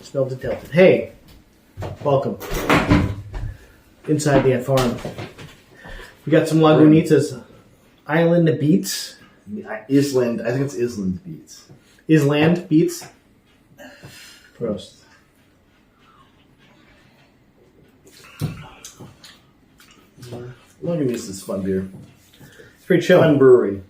Spelled it tilted. Hey, welcome. Inside the farm. We got some Lagunitas Island beets. Island. I think it's Island beets. Island beets. Prost. Lagunitas is fun beer. It's pretty chill. Fun brewery.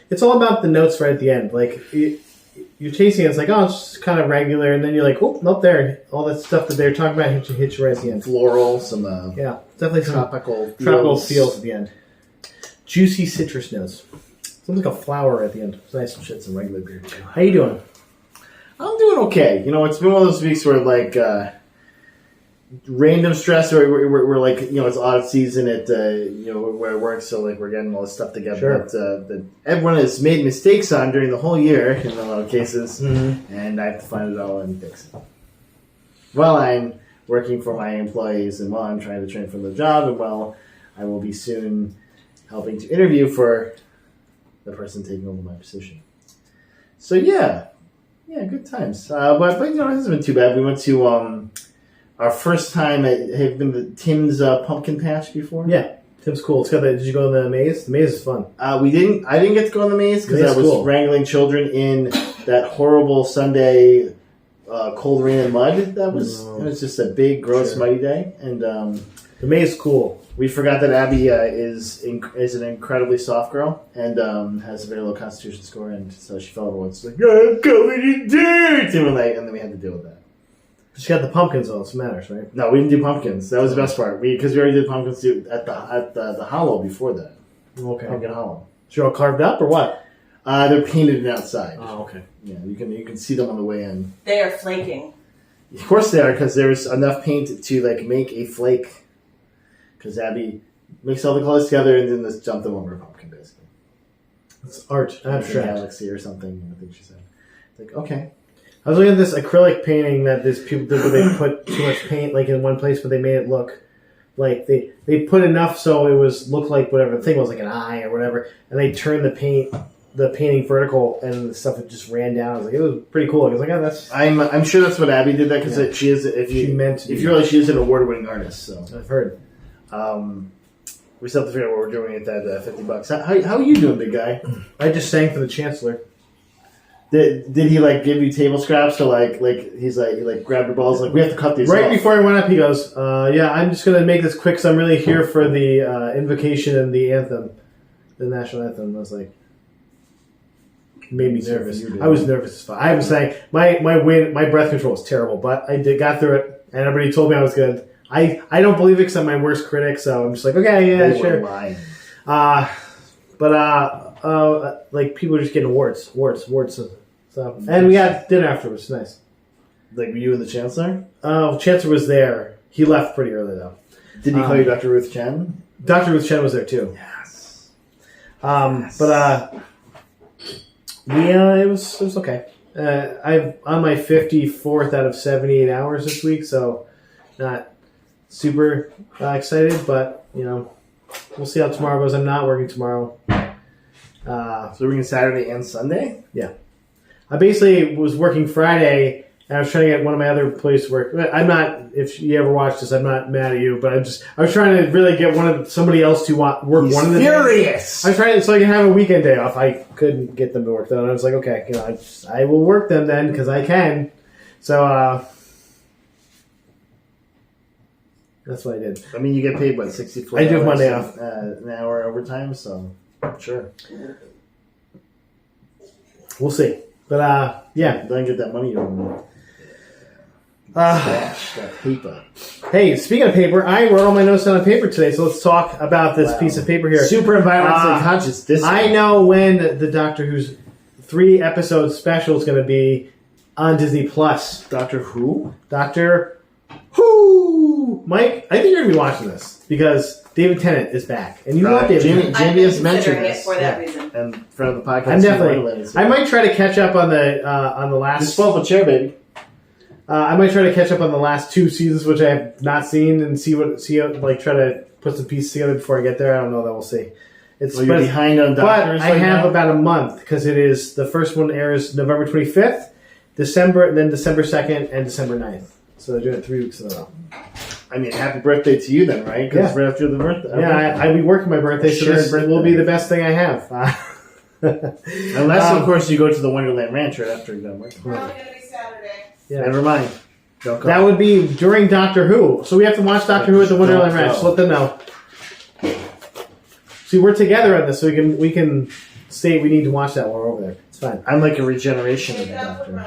It's all about the notes right at the end. Like, you're tasting it, it's like, oh, it's just kind of regular, and then you're like, oh, nope, there. All that stuff that they're talking about hits you right at the end. Floral, some definitely some tropical feels at the end. Juicy citrus notes. Sounds like a flower at the end. It's nice. Shit, some regular beer too. How you doing? I'm doing okay. You know, it's been one of those weeks where like random stress, or we're like, you know, it's odd season at you know, where I work, so like we're getting all this stuff together that everyone has made mistakes on during the whole year in a lot of cases, and I have to find it all and fix it. While I'm working for my employees, and while I'm trying to train for the job, and while I will be soon helping to interview for the person taking over my position. So yeah, good times. But you know, it hasn't been too bad. We went to our first time have been to Tim's pumpkin patch before. Yeah, Tim's cool. It's got that. Did you go in the maze? The maze is fun. We didn't. I didn't get to go in the maze because I was wrangling children in that horrible Sunday cold rain and mud. That was it was just a big, gross, muddy day. And the maze is cool. We forgot that Abby is an incredibly soft girl and has a very low constitution score, and so she fell over once. Like, I'm covered in dirt, and then we had to deal with that. She got the pumpkins, though. It matters, right? No, we didn't do pumpkins. That was the best part. Because we already did pumpkins at the hollow before that. Okay. Pumpkin hollow. So you're all carved up or what? They're painted outside. Oh, okay. Yeah, you can see them on the way in. They are flaking. Of course they are, because there's enough paint to like make a flake. Because Abby makes all the colors together and then just jump them over a pumpkin, basically. It's art, abstract. Galaxy or something, I think she said. Like, okay. I was looking at this acrylic painting that these people did where they put too much paint like in one place, but they made it look like they put enough so it looked like whatever the thing was, like an eye or whatever, and they turned the painting vertical, and the stuff just ran down. I was like, it was pretty cool. I was like, oh, that's. I'm sure that's what Abby did that because she is. If you realize she is an award-winning artist, so I've heard. We still have to figure out what we're doing at that $50. How are you doing, big guy? I just sang for the Chancellor. Did he like give you table scraps to like he grabbed your balls like we have to cut these right off. Before he went up he goes I'm just gonna make this quick because I'm really here for the invocation and the anthem, the national anthem. I was like, made me nervous. I was nervous as fuck. I was saying my breath control was terrible, but I got through it and everybody told me I was good. I don't believe it because I'm my worst critic, so I'm just like, okay, yeah, sure. Like people are just getting awards. So, and we had dinner afterwards. Nice. Like you and the Chancellor? Oh, Chancellor was there. He left pretty early though. Did he call you Dr. Ruth Chen? Dr. Ruth Chen was there too. Yes. It was okay. I'm on my 54th out of 78 hours this week, so not super excited, but you know, we'll see how tomorrow goes. I'm not working tomorrow. So we're working Saturday and Sunday? Yeah. I basically was working Friday, and I was trying to get one of my other places to work. I'm not, if you ever watch this, I'm not mad at you, but I was trying to really get somebody else to work one of the furious! days. I was trying to, so I can have a weekend day off. I couldn't get them to work, though, and I was like, okay, you know, I will work them then, because I can. So, that's what I did. I mean, you get paid, what, 64 I do have Monday off. An hour overtime, so sure. We'll see. But, yeah. Don't get that money over stash that paper. Hey, speaking of paper, I wrote all my notes down on paper today, so let's talk about this piece of paper here. Super environmentally conscious. I know when the Doctor Who's 3-episode special is going to be on Disney Plus. Doctor Who? Doctor Who? Mike, I think you're going to be watching this because David Tennant is back. And you love David Tennant. Jamie has mentioned this for that reason. And for the podcast, I'm definitely. I might try to catch up on the last. Just pull up a chair, baby. I might try to catch up on the last 2 seasons, which I have not seen, and try to put some pieces together before I get there. I don't know. That we'll see. You're behind on Doctors. But I have about a month because it is the first one airs November 25th, December, and then December 2nd and December 9th. So they're doing it 3 weeks in a row. I mean, happy birthday to you then, right? Because right after the birthday. Yeah, I'll be working my birthday, so this will be the best thing I have. Unless, of course, you go to the Wonderland Ranch right after you're done working. Probably going to be Saturday. Yeah. Never mind. That would be during Doctor Who. So we have to watch Doctor Who at the Wonderland Ranch. So let them know. See, we're together on this, so we can say we need to watch that while we're over there. It's fine. I'm like a regeneration of the Doctor.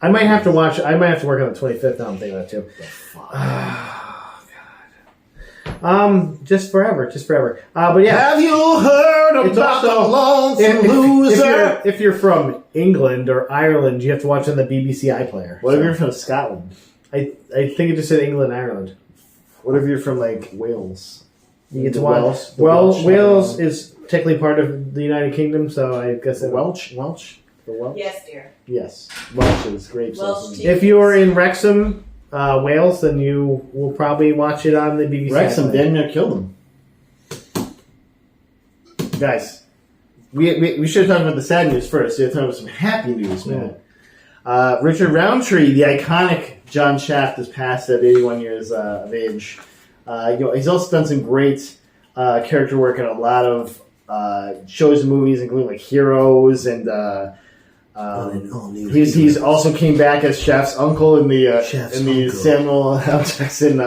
I might have to watch. I might have to work on the 25th. Now I'm thinking that too. Oh, God. Just forever. But yeah. Have you heard about the Lonesome Loser? If you're from England or Ireland, you have to watch on the BBC iPlayer. What if you're from Scotland? I think it just said England, Ireland. What if you're from like Wales? You get to watch. Wales is technically part of the United Kingdom, so I guess Welsh. The Welsh. Yes, dear. Yes, Welsh is grapes. If you're in Wrexham, Wales, then you will probably watch it on the BBC. Wrexham damn near killed them. Guys, we should have talked about the sad news first. So we're talking about some happy news, man. Richard Roundtree, the iconic John Shaft, has passed at 81 years of age. He's also done some great character work in a lot of shows and movies, including like Heroes and. He's also came back as Shaft's uncle in the Samuel L. Jackson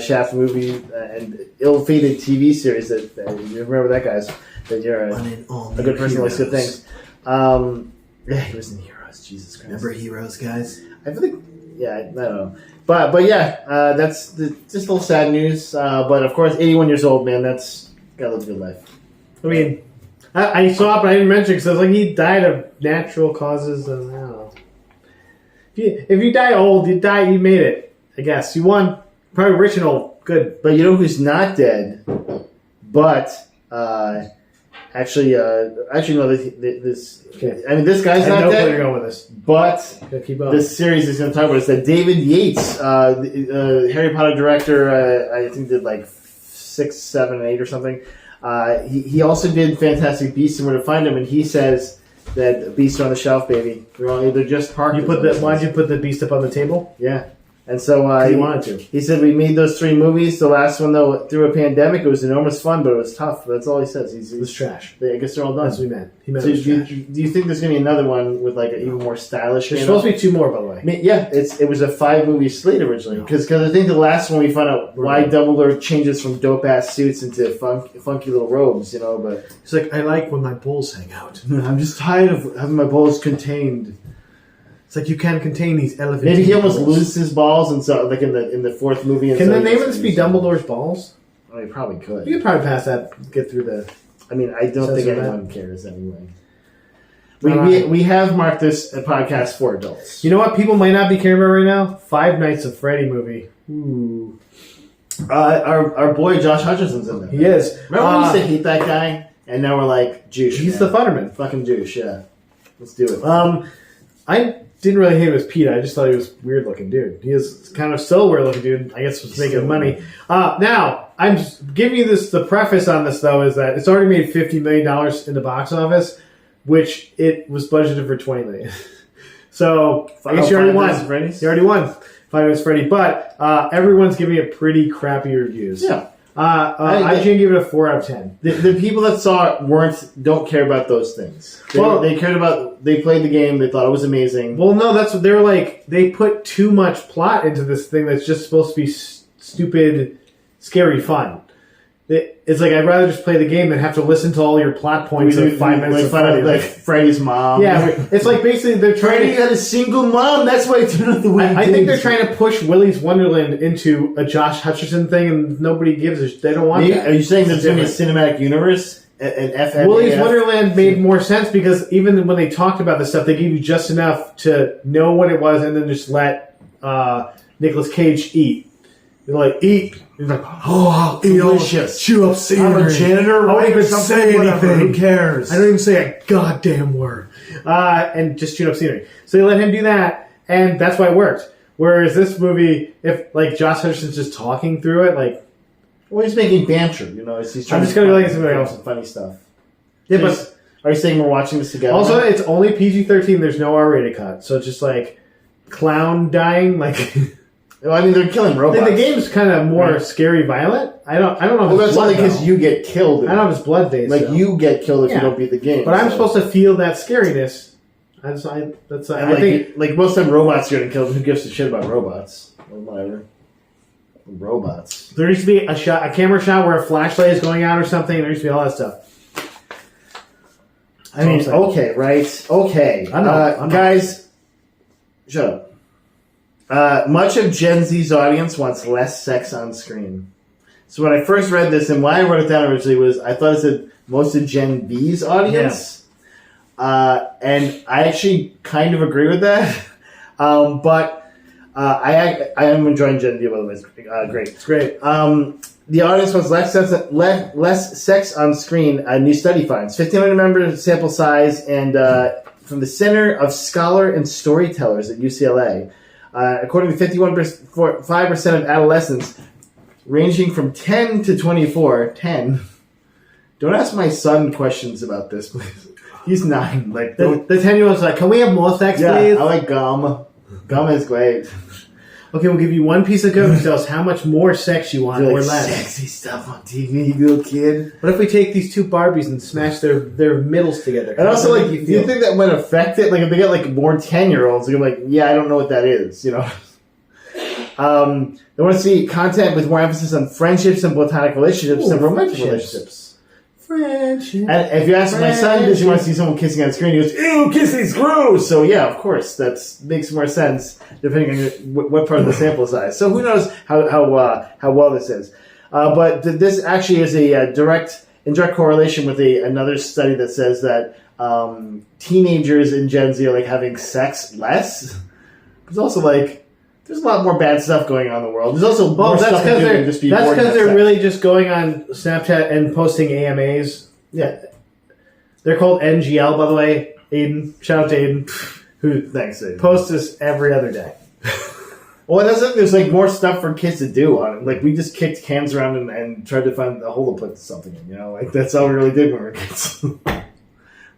Shaft movie and ill-fated TV series. That you remember that, guys? That you're a good person who likes good things. He was in Heroes. Jesus Christ! Remember Heroes, guys? I feel like I don't know, but yeah, that's just a little sad news. But of course, 81 years old, man. That's gotta live a good life. I mean. I saw it, but I didn't mention it because I was like, he died of natural causes. I don't know. If you die old, you made it. I guess you won. Probably rich and old. Good. But you know who's not dead? But actually, no. This. Okay. I mean, this guy's not dead. I know where you're going with this. But this series is going to talk about is that David Yates, the Harry Potter director, I think did like 6, 7, 8 or something. He also did Fantastic Beasts and Where to Find Them, and he says that Beasts are on the shelf, baby. They're just parked. Why'd you put the Beast up on the table? Yeah. And so he wanted to. He said we made those 3 movies. The last one, though, through a pandemic, it was enormous fun, but it was tough. That's all he says. It was trash. I guess they're all done. That's what he meant. He meant so do you think there's going to be another one with like an even more stylish? There's supposed to be 2 more, by the way. I mean, yeah, it was a 5-movie slate originally. Because I think the last one we found out why Dumbledore changes from dope-ass suits into funky little robes, But he's like, I like when my balls hang out. I'm just tired of having my balls contained. It's like you can't contain these elephant. Maybe he almost loses his balls, and so like in the 4th movie. Can the name of this be Dumbledore's balls? Oh, you probably could. You could probably pass that. Get through the. I mean, I don't think anyone cares anyway. We have marked this a podcast for adults. You know what? People might not be caring about right now. 5 Nights at Freddy movie. Ooh. Our boy Josh Hutcherson's in there. He is. Remember when we used to hate that guy, and now we're like, Juice. He's the Futterman. Fucking Juice. Yeah. Let's do it. I didn't really hate him as Peter. I just thought he was weird looking dude. He is kind of still weird looking dude. I guess was making money. Now I'm just giving you the preface on this though is that it's already made $50 million in the box office, which it was budgeted for $20 million. So I guess you already won. You already won. 5 Nights at Freddy, but everyone's giving it pretty crappy reviews. Yeah. I can give it a 4 out of 10. The people that saw it don't care about those things. They cared about. They played the game. They thought it was amazing. Well, no, that's what they were like. They put too much plot into this thing that's just supposed to be stupid, scary fun. It's like I'd rather just play the game than have to listen to all your plot points in 5 minutes. Like, find out like Freddy's mom. Yeah, it's like basically they're trying. Freddy had a single mom. That's why it turned out the way. I think they're trying to push Willy's Wonderland into a Josh Hutcherson thing, and nobody gives a. They don't want that. Are you saying there's going to be a cinematic univerce? An FNAF? Willy's Wonderland made more sense because even when they talked about this stuff, they gave you just enough to know what it was, and then just let Nicolas Cage eat. They're like, eat. He's like, oh, I'll eat all this chew up scenery. I'm a janitor. I don't even say anything. Who cares? I don't even say a goddamn word. And just chew up scenery. So they let him do that, and that's why it worked. Whereas this movie, if like Josh Hutcherson's just talking through it, like, well, he's making banter. He's trying. I'm just gonna be like something else, funny stuff. Yeah, so Are you saying we're watching this together? Also, it's only PG-13. There's no R-rated cut, so it's just like clown dying. Like, well, I mean, they're killing robots. Like the game's kind of more scary, violent. I don't know. If that's only because you get killed. I don't know if it's blood based. Like you get killed if you don't beat the game. But I'm supposed to feel that scariness. I think like most of them robots are getting killed. Who gives a shit about robots or whatever? Robots. There used to be a camera shot where a flashlight is going out or something. There used to be all that stuff. I mean, okay, right? Okay. I know. Guys, shut up. Much of Gen Z's audience wants less sex on screen. So when I first read this, and why I wrote it down originally was I thought it said most of Gen B's audience. And I actually kind of agree with that. But I am enjoying Gen V, by the way. It's great. It's great. The audience wants less sex on screen. A new study finds 1,500 member sample size, and from the Center of Scholar and Storytellers at UCLA, according to 5% of adolescents ranging from 10 to 24. 10. Don't ask my son questions about this, please. He's 9. Like the 10-year-old's like, can we have more sex, please? I like gum. Gum is great. Okay, we'll give you one piece of code to tell us how much more sex you want or less. Sexy stuff on TV, you little kid. What if we take these two Barbies and smash their middles together? And also, like, do you think that might affect it? Like, if they get like more 10-year-olds, they're like, yeah, I don't know what that is. You know. They want to see content with more emphasis on friendships and platonic relationships than romantic relationships. Friendship. And if you ask my son, does he want to see someone kissing on screen? He goes, ew, kissing's gross! So yeah, of course, that makes more sense depending on what part of the sample size. So who knows how well this is. But this actually is a in direct correlation with another study that says that teenagers in Gen Z are like having sex less. It's also like, there's a lot more bad stuff going on in the world. There's also more stuff to do than just be bored. That's because they're really just going on Snapchat and posting AMAs. Yeah. They're called NGL, by the way. Aiden. Shout out to Aiden. Who posts this every other day. Well, there's like more stuff for kids to do on it. Like we just kicked cans around and tried to find a hole to put something in. You know, like that's all we really did when we were kids.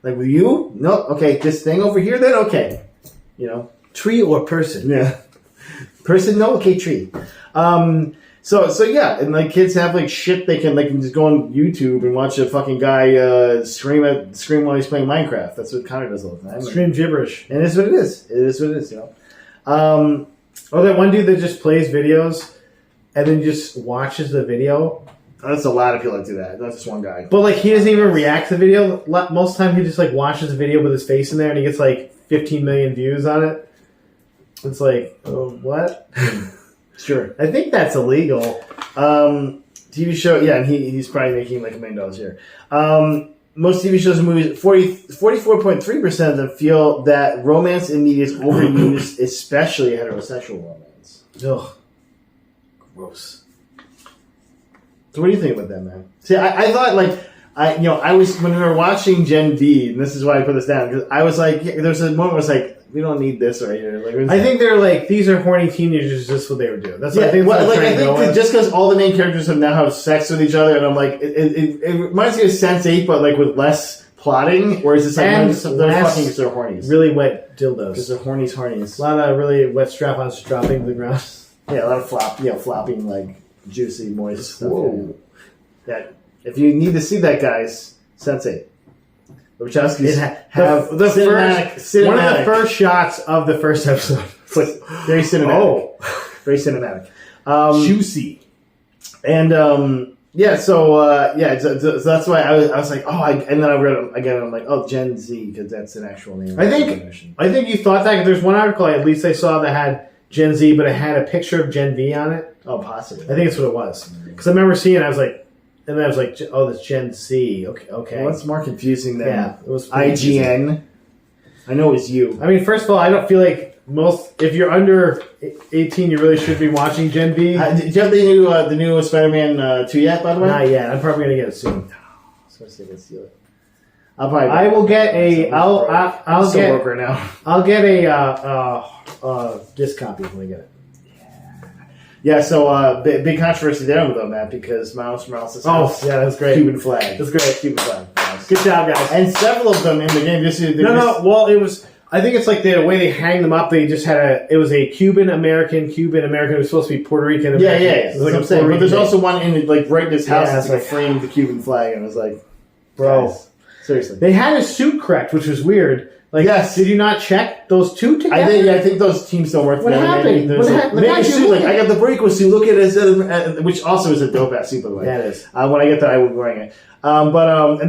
Like with you, no, okay, this thing over here, then okay, you know, tree or person, yeah, person, no, okay, tree. So yeah, and like kids have like shit they can just go on YouTube and watch a fucking guy scream while he's playing Minecraft. That's what Connor does all the time. Scream gibberish, and it's what it is. It is what it is, you know. Oh, that one dude that just plays videos and then just watches the video. That's a lot of people that do that. Not just one guy. But like he doesn't even react to the video. Most of the time he just like watches the video with his face in there and he gets like 15 million views on it. It's like, oh, what? Sure. I think that's illegal. TV show, yeah, and he's probably making like $1 million a year. Most TV shows and movies, 44.3% of them feel that romance in media is overused, especially heterosexual romance. Ugh. Gross. So what do you think about that, man? See, I thought I was, when we were watching Gen V, and this is why I put this down, because I was like, yeah, there's a moment where I was like, we don't need this right here. Like, I think they're like, these are horny teenagers, just what they were doing. That's what I think. I think just because all the main characters have now have sex with each other, and I'm like, it reminds me of s5e3, but like with less plotting, whereas it's like they're fucking because they're hornies. Really wet dildos. Because they're hornies. A lot of really wet strap-ons dropping to the ground. Yeah, a lot of flopping, like juicy, moist stuff. Whoa. Yeah. If you need to see that, guys, s5e3. Wachowskis have one of the first shots of the first episode. It's like very cinematic. Oh, very cinematic. Juicy. And so that's why I was like, and then I read it again. I'm like, oh, Gen Z, because that's an actual name. I think you thought that. There's one article at least I saw that had Gen Z, but it had a picture of Gen V on it. Oh, possibly. I think that's what it was. Because I remember seeing it. I was like. And then I was like, oh, that's Gen Z. Okay. Well, that's more confusing than it was IGN. Confusing. I know it was you. I mean, first of all, I don't feel like if you're under 18, you really should be watching Gen V. Do you have the new Spider-Man 2 yet, by the way? Not yet. I'm probably going to get it soon. Let's steal it. I will get a. I'll get now. I'll get a disc copy when I get it. Yeah. Yeah, so big controversy there though, Matt, because Miles Morales' house, yeah, that's great. Cuban flag. That's great. Cuban flag. Nice. Good job, guys. And several of them in the game. Well, it was. I think it's like the way they hang them up. They just had it was a Cuban American. It was supposed to be Puerto Rican. American. Yeah. It was like I'm saying, but there's also one in like right in this house that's like framed the Cuban flag, and I was like, bro, guys, seriously. They had his suit correct, which was weird. Like, yes. Did you not check those two together? I think those teams don't work together. What happened? I got the Breaker suit. Look at it, which also is a dope ass suit, by the way. Yeah, it is. When I get that, I will be wearing it. And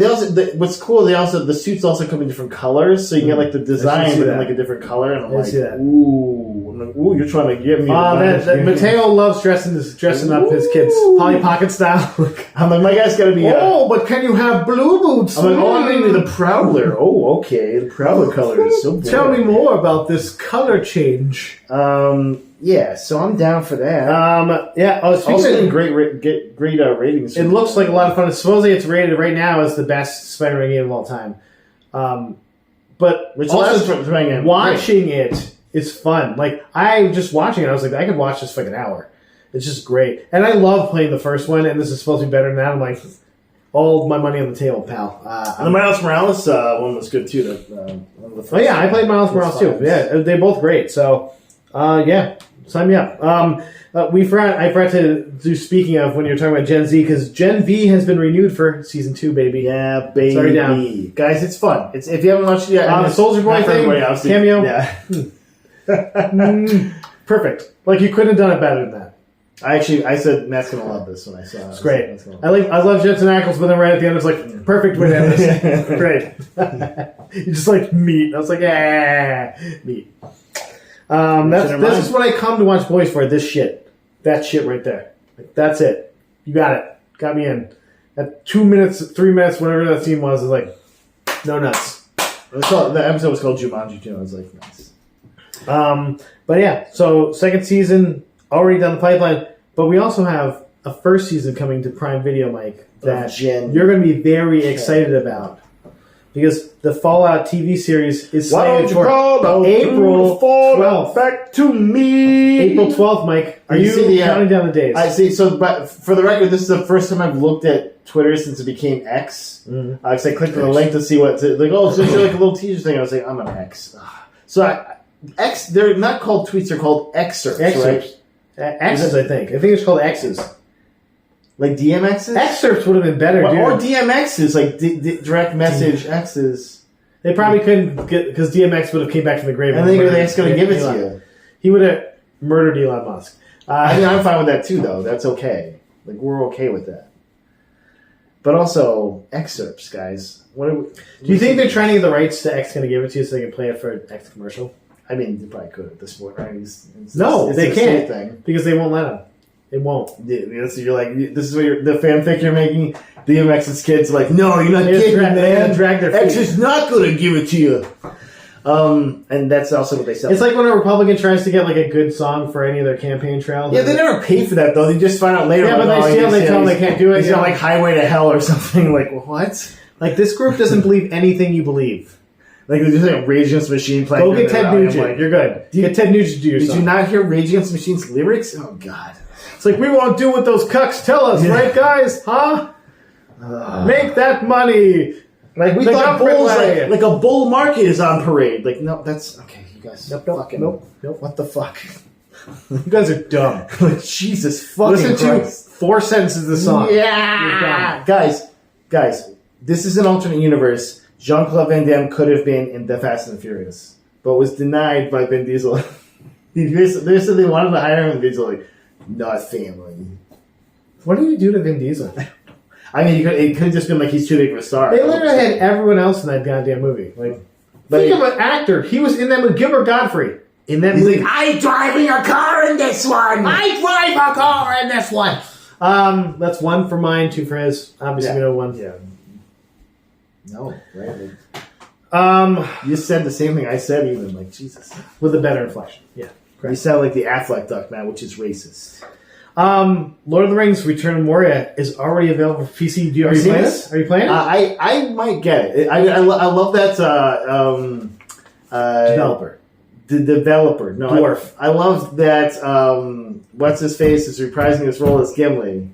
they also, what's cool, the suits also come in different colors, so you can get like the design but in like a different color. And I'm like, ooh, you're trying to get me. Mateo loves dressing up his kids Polly Pocket style. I'm like, my guy's got to be. But can you have blue boots? I'm like, I'm going to be the Prowler. Oh, okay, the Prowler color is so. Tell me more about this color change. Yeah, so I'm down for that. Yeah. Also getting great ratings. It looks like a lot of fun. Supposedly it's rated right now as the best Spider-Man game of all time. But watching it is fun. Like, I just watching it, I was like, I could watch this for like an hour. It's just great. And I love playing the first one, and this is supposed to be better than that. I'm like, all my money on the table, pal. The Miles Morales one was good too. One of the first I played Miles Morales too. Yeah, they're both great. So, yeah. Sign me up. I forgot to do, speaking of when you're talking about Gen Z, because Gen V has been renewed for season 2, baby. Yeah, baby. Sorry, down. Guys, it's fun. If you haven't watched it yet, the Soldier Boy thing, cameo. Yeah. Perfect. Like, you couldn't have done it better than that. I said Matt's gonna love this when I saw it. It's great. I love Jensen Ackles, but then right at the end, it's like, perfect way to end this. Great. You just like meat. I was like, meat. This is what I come to watch boys for. This shit, that shit right there. Like, that's it. You got it. Got me in. At 2 minutes, 3 minutes, whatever that scene was like, no nuts. The episode was called Jumanji too. I was like, nice. But yeah, so second season already down the pipeline. But we also have a first season coming to Prime Video, Mike, that you're going to be very excited about. Because the Fallout TV series is slated for April 12th. Back to me. April 12th, Mike. Are you counting down the days? I see. So, but for the record, this is the first time I've looked at Twitter since it became X. Because I clicked on the link to see what. Like, it's just like a little teaser thing. I was like, I'm an X. So, X. They're not called tweets. They're called excerpts. Right? X's, I think. I think it's called X's. Like DMXs? Excerpts would have been better, dude. Or DMXs, like direct message X's. They probably couldn't get, because DMX would have came back from the grave. And then they're just going to give it to you. He would have murdered Elon Musk. I mean, I'm fine with that too, though. That's okay. Like, we're okay with that. But also, excerpts, guys. Do you think they're trying to get the rights to X going to give it to you so they can play it for an X commercial? I mean, they probably could at this point, right? They can't. Because they won't let them. It won't. Yeah, so you're like, this is what the fanfic you're making. DMX's kids are like, no, you're not kidding, man. Drag their feet. X is not going to give it to you. And that's also what they sell. It's like when a Republican tries to get like a good song for any of their campaign trails. Yeah, they never pay for that though. They just find out later. Yeah, but they tell them they can't do it. It's not like Highway to Hell or something. Like, what? Like, this group doesn't believe anything you believe. Like, there's just like Rage Against the Machine playing. Go get Ted Nugent. Like, you're good. Get Ted Nugent to do your song. Did you not hear Rage Against the Machine's lyrics? Oh, God. It's like, we won't do what those cucks tell us, right, guys? Huh? Make that money. Like, we thought bulls, like a bull market is on parade. Like, no, that's... Okay, you guys... Nope. What the fuck? You guys are dumb. Like, Jesus fucking Listen to 4 sentences of the song. Yeah! Guys, this is an alternate universe. Jean Claude Van Damme could have been in The Fast and the Furious, but was denied by Vin Diesel. They said they wanted to hire him, and Vin Diesel like, not family. What did you do to Vin Diesel? I mean, it could have just been like he's too big of a star. They literally had everyone else in that goddamn movie. Like, think of an actor. He was in that movie. Gilbert Godfrey. In that movie. Like, I'm driving a car in this one. I drive a car in this one. That's 1 for mine, 2 for his. Obviously, we know 1. Yeah. No, right? You said the same thing I said, even like Jesus, with a better inflection. Yeah, correct. You sound like the Affleck duck now, which is racist. Lord of the Rings: Return of Moria is already available for PC. Are you playing this? Are you playing it? I might get it. I love that developer. the developer. No, Dwarf. I love that. What's his face is reprising his role as Gimli.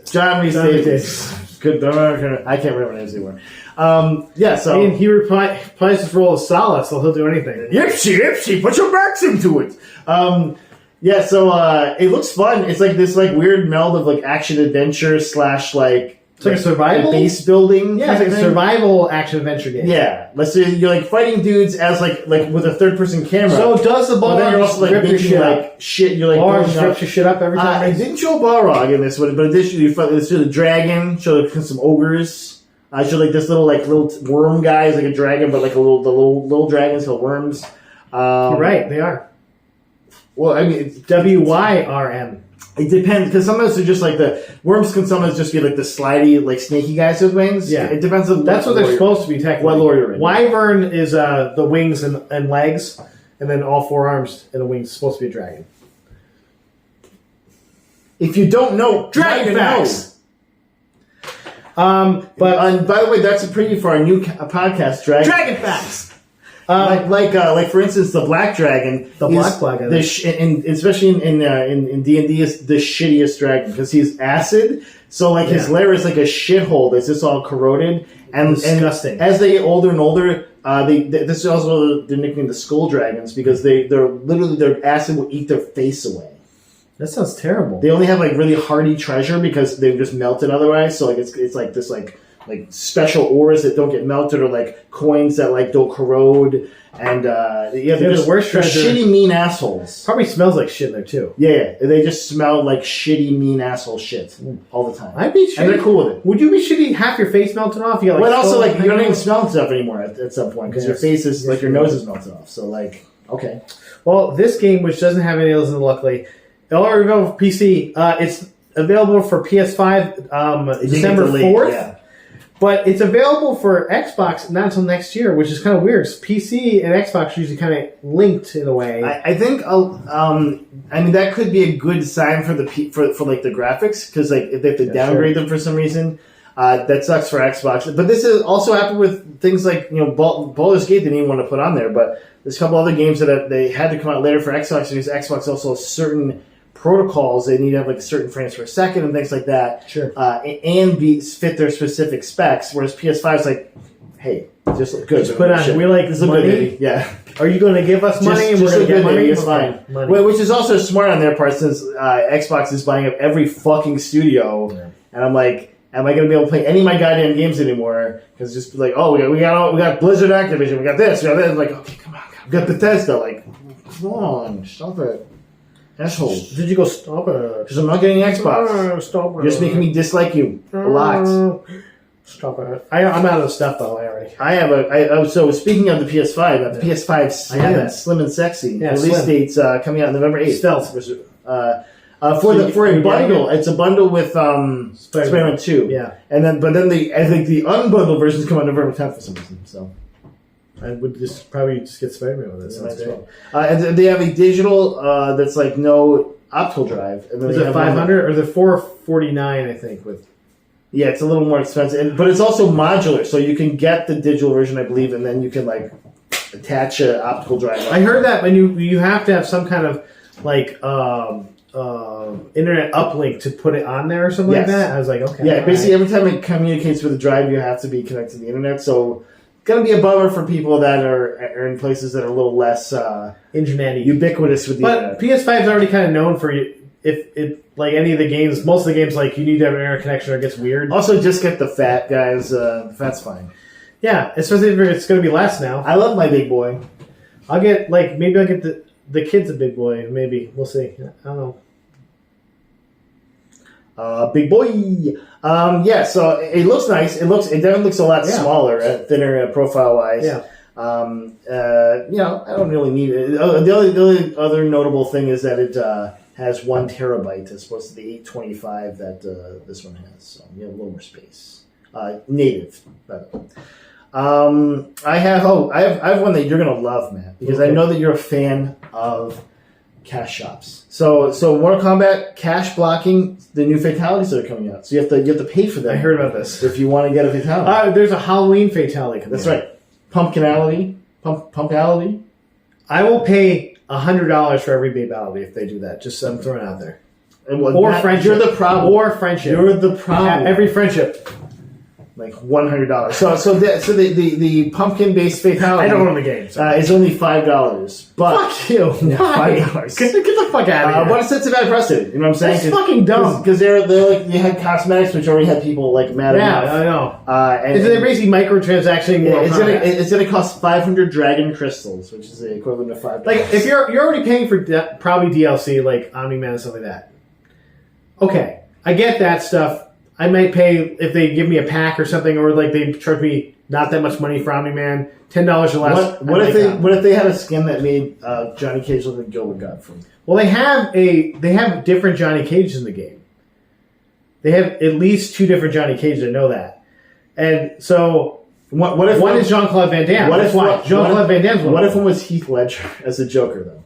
John Rhys Davies. Good. I can't remember names anymore. So I mean, he replies his role as Salah, so he'll do anything. Yipsy, put your backs into it. So it looks fun. It's like this like weird meld of like action adventure / like it's like a survival base building. Yeah, it's like a survival action adventure game. Yeah, let's say you're like fighting dudes as like with a third person camera. So does the ball? Then you're also like making like shit. You're like rips your shit up every time. I didn't show Balrog in this one, but additionally, you fight the dragon. Show like some ogres. I showed like this little worm guy is like a dragon, but like the little dragons called worms. You're right, they are. Well, I mean, it's WYRM. It depends, because sometimes they're just like the worms can sometimes just be like the slidey, like snaky guys with wings. Yeah, it depends on that's what they're supposed to be technically. What lore you're in. Wyvern is the wings and legs, and then all 4 arms and the wings is supposed to be a dragon. If you don't know, dragon facts. But by the way, that's a preview for our new podcast, Dragon Facts. Like for instance, the black dragon. The black dragon. Especially in D&D is the shittiest dragon because he's acid. So his lair is like a shithole that's just all corroded and disgusting. And as they get older and older, this is also they're nicknamed the skull dragons because their acid will eat their face away. That sounds terrible. They only have like really hardy treasure because they've just melted otherwise. So it's like this like special ores that don't get melted or like coins that like don't corrode and they're the worst treasure. Shitty mean assholes. Probably smells like shit there too. Yeah, they just smell like shitty mean asshole shit all the time. I'd be shitty. And they're cool with it. Would you be shitty half your face melted off? You got, well, also you don't even smell stuff anymore at some point because your face is like your nose is melted off. So okay. Well, this game, which doesn't have any of those, luckily, it'll already available for PC. It's available for PS5 December 4th. Yeah. But it's available for Xbox not until next year, which is kind of weird. PC and Xbox are usually kind of linked in a way. I think that could be a good sign for like the graphics because like if they have to downgrade them for some reason, that sucks for Xbox. But this is also happened with things like Baldur's Gate they didn't even want to put on there, but there's a couple other games that they had to come out later for Xbox because Xbox also has certain protocols they need to have like certain frames per second and things like that. Sure. And fit their specific specs. Whereas PS5 is like, hey, just look good. Just put on. We like this money. Yeah. Are you going to give us money? Just we're going to get money. It's fine. Well, which is also smart on their part since Xbox is buying up every fucking studio, and I'm like, am I going to be able to play any of my goddamn games anymore? Because just like, oh, we got Blizzard, Activision, we got this, we got that. I'm like, okay, come on, we got Bethesda. Like, come on, stop it. Asshole. Did you go stop it? Because I'm not getting Xbox. Stop it. You're just making me dislike you a lot. Stop it. I'm out of the stuff though. I have so speaking of the PS5, the PS5 Slim and Sexy release date's coming out November 8th. Stealth. For a bundle, it's a bundle with Spider-Man 2. Yeah, and then I think the unbundled versions come out November 10th for some reason. So. I would probably get Spider-Man with it. Sounds great. And they have a digital that's like no optical drive. And then is it 500 or the 449? I think with. Yeah, it's a little more expensive, but it's also modular, so you can get the digital version, I believe, and then you can like attach an optical drive. I heard that when you have to have some kind of like internet uplink to put it on there or something like that. I was like, okay. Yeah, basically every time it communicates with the drive, you have to be connected to the internet. So. Going to be a bummer for people that are in places that are a little less internet ubiquitous with the internet. But PS5 is already kind of known for if like any of the games, most of the games like you need to have an internet connection or it gets weird. Also, just get the fat guys. The fat's fine. Yeah, especially if it's going to be less now. I love my big boy. Maybe I'll get the kid's a big boy. Maybe we'll see. I don't know. Big boy. So it looks nice. It definitely looks a lot smaller, thinner profile wise. Yeah. I don't really need it. The only other notable thing is that it has 1 terabyte as opposed to the 825 that this one has. So you have a little more space. Native. I have one that you're gonna love, Matt, because I know that you're a fan of cash shops. So Mortal Kombat cash blocking the new fatalities that are coming out. So you have to pay for them. I heard about this. If you want to get a fatality. There's a Halloween fatality coming out. That's right. Pumpkinality. Pumpality. I will pay $100 for every babality if they do that. Just I'm throwing it out there. Or friendship. You're the problem. Or friendship. You're the problem. Every friendship. Like $100. So the pumpkin-based fatality. I don't own the game. Is only $5. But fuck you. Yeah, $5. Get the fuck out of here. But it sets a bad precedent. You know what I'm saying? That's fucking dumb. Because they're like you had cosmetics which already had people like mad enough. Yeah, I know. And they're basically microtransacting. It's gonna cost 500 dragon crystals, which is the equivalent of $5. Like if you're already paying for probably DLC like Omni-Man and stuff like that. Okay, I get that stuff. I might pay if they give me a pack or something, or like they charge me not that much money for Omni-Man, $10 or less. What if they had a skin that made Johnny Cage look like Gilbert Gottfried? Well, they have different Johnny Cages in the game. They have at least 2 different Johnny Cages. I know that, and so what if one is Jean Claude Van Damme? Jean Claude Van Damme's one. What if one was Heath Ledger as a Joker though?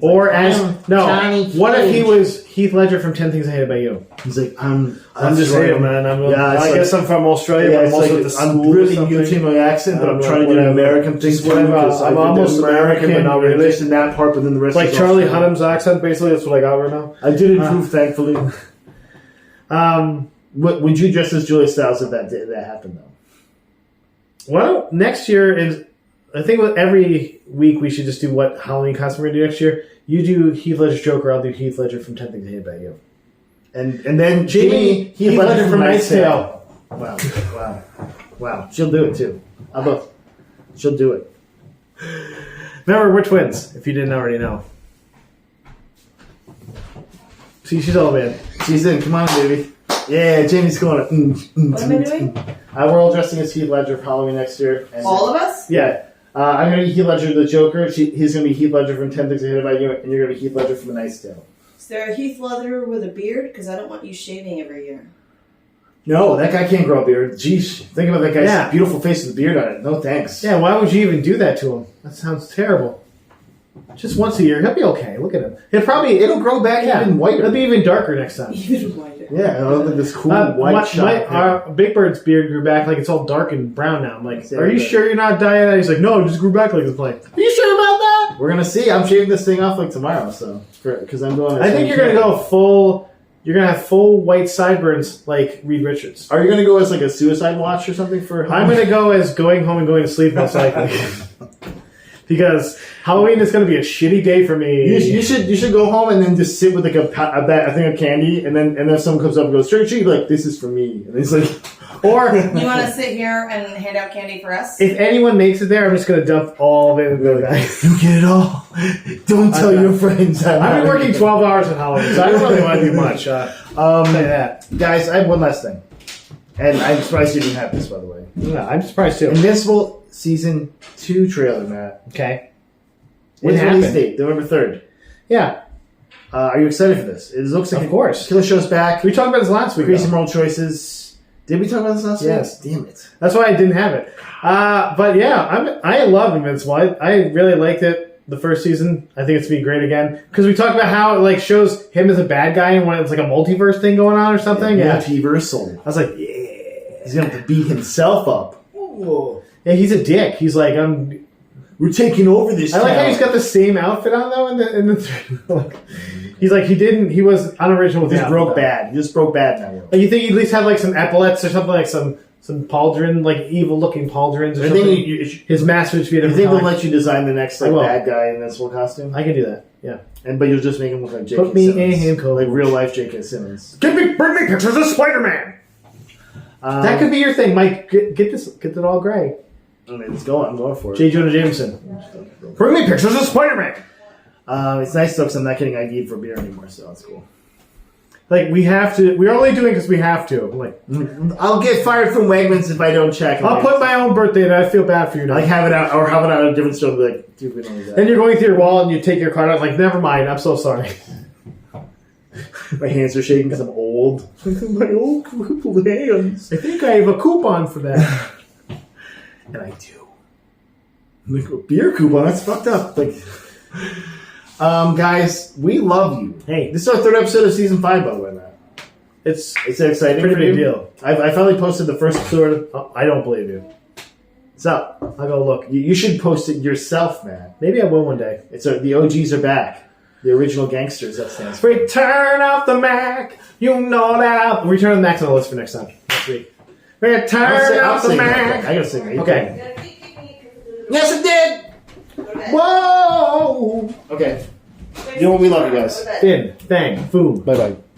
Or like, as no, Johnny what Cage. if he was Heath Ledger from 10 Things I Hate About You? He's like, I'm just saying, man. I guess I'm from Australia, but I'm also at the school. I'm really muting my accent, but I'm trying to do American things. I'm almost American, but not really in that part, but then the rest. Like is Charlie Australian. Hunnam's accent, basically. That's what I got right now. I did improve, thankfully. Would you dress as Julia Stiles if that happened though? Well, next year is. I think every week we should just do what Halloween costume we're going to do next year. You do Heath Ledger's Joker, I'll do Heath Ledger from 10 Things I Hate About You. And then Jamie Heath Ledger from Knight's Tale. Wow. She'll do it too. She'll do it. Remember, we're twins, if you didn't already know. See, she's all in. She's in. Come on, baby. Yeah, Jamie's going. What am I doing? We're all dressing as Heath Ledger for Halloween next year. And all of us? Yeah. I'm going to be Heath Ledger the Joker. He's going to be Heath Ledger from 10 Things I Hate About You, and you're going to be Heath Ledger from A Knight's Tale. Is there a Heath Ledger with a beard? Because I don't want you shaving every year. No, that guy can't grow a beard. Jeez, think about that guy's beautiful face with a beard on it. No thanks. Yeah, why would you even do that to him? That sounds terrible. Just once a year, he'll be okay. Look at him. It'll grow back even whiter. It'll be even darker next time. Even whiter. Yeah, it'll look like this cool white shot. Big Bird's beard grew back like it's all dark and brown now. I'm like, are you sure you're not dyeing that? He's like, no, it just grew back like it's like. Are you sure about that? We're gonna see. I'm shaving this thing off like tomorrow, so because I'm going. I think you're gonna go full. You're gonna have full white sideburns like Reed Richards. Are you gonna go as like a suicide watch or something for? I'm gonna go as going home and going to sleep most likely. Because Halloween is going to be a shitty day for me. You should go home and then just sit with like a thing of candy, and then if someone comes up and goes trick or treat, like this is for me, and it's like, or you want to sit here and hand out candy for us? If anyone makes it there, I'm just going to dump all of it into the bag. You get it all. Don't tell your friends. I've been working 12 hours on Halloween, so I don't really want to do much. Guys, I have one last thing, and I'm surprised you didn't have this, by the way. Yeah, I'm surprised too. Invincible Season 2 trailer, Matt. Okay. When's the release date? November 3rd. Yeah. Are you excited for this? It looks like of course. Killer Show's back. We talked about this last week. Crazy moral choices. Did we talk about this last week? Yes. Damn it. That's why I didn't have it. But yeah, I love Invincible. I really liked it the first season. I think it's going to be great again. Because we talked about how it like shows him as a bad guy and when it's like a multiverse thing going on or something. Yeah. Multiversal. I was like, yeah. He's going to have to beat himself up. Whoa. Yeah, he's a dick. He's like, we're taking over this. I like how he's got the same outfit on though. In the he's like he was unoriginal with He the just broke bad. He just broke bad in that world. Like you think he'd at least have like some epaulets or something, like some pauldron, like evil looking pauldrons or something. His mask would be a different. You think they'll let you design the next bad guy in this whole costume? I can do that. Yeah. But you'll just make him look like J.K. Put me Simmons. in him, like real life J.K. Simmons. Bring me pictures of Spider-Man. That could be your thing, Mike. Get it all gray. I mean, I'm going for it. J. Jonah Jameson. Bring me pictures of Spider-Man. It's nice though because I'm not getting ID'd for beer anymore, so that's cool. Like we have to. We're only doing it because we have to. Like I'll get fired from Wegmans if I don't check. I'll put my own birthday, and I feel bad for you now. Like have it out, or have it out at a different store. And be like, dude, we don't need that. Then you're going through your wallet and you take your card out. Like, never mind. I'm so sorry. My hands are shaking because I'm old. My old crippled hands. I think I have a coupon for that. And I do. Like a beer coupon. That's fucked up. Like, guys, we love you. Hey, this is our 3rd episode of season 5, by the way, Matt. It's exciting. Pretty big deal. I finally posted the first episode. I don't believe you. So, I'll go look. you should post it yourself, man. Maybe I will one day. The OGs are back. The original gangsters, that stands for. Return of the Mac. You know that. Return of the Mac's on the list for next time. Next week. Return I'll of the sing Mac. that. I gotta sing that. Okay. Yes, it did! Whoa! Okay. You know what? We love you guys. Fing Fan Fum. Bye-bye.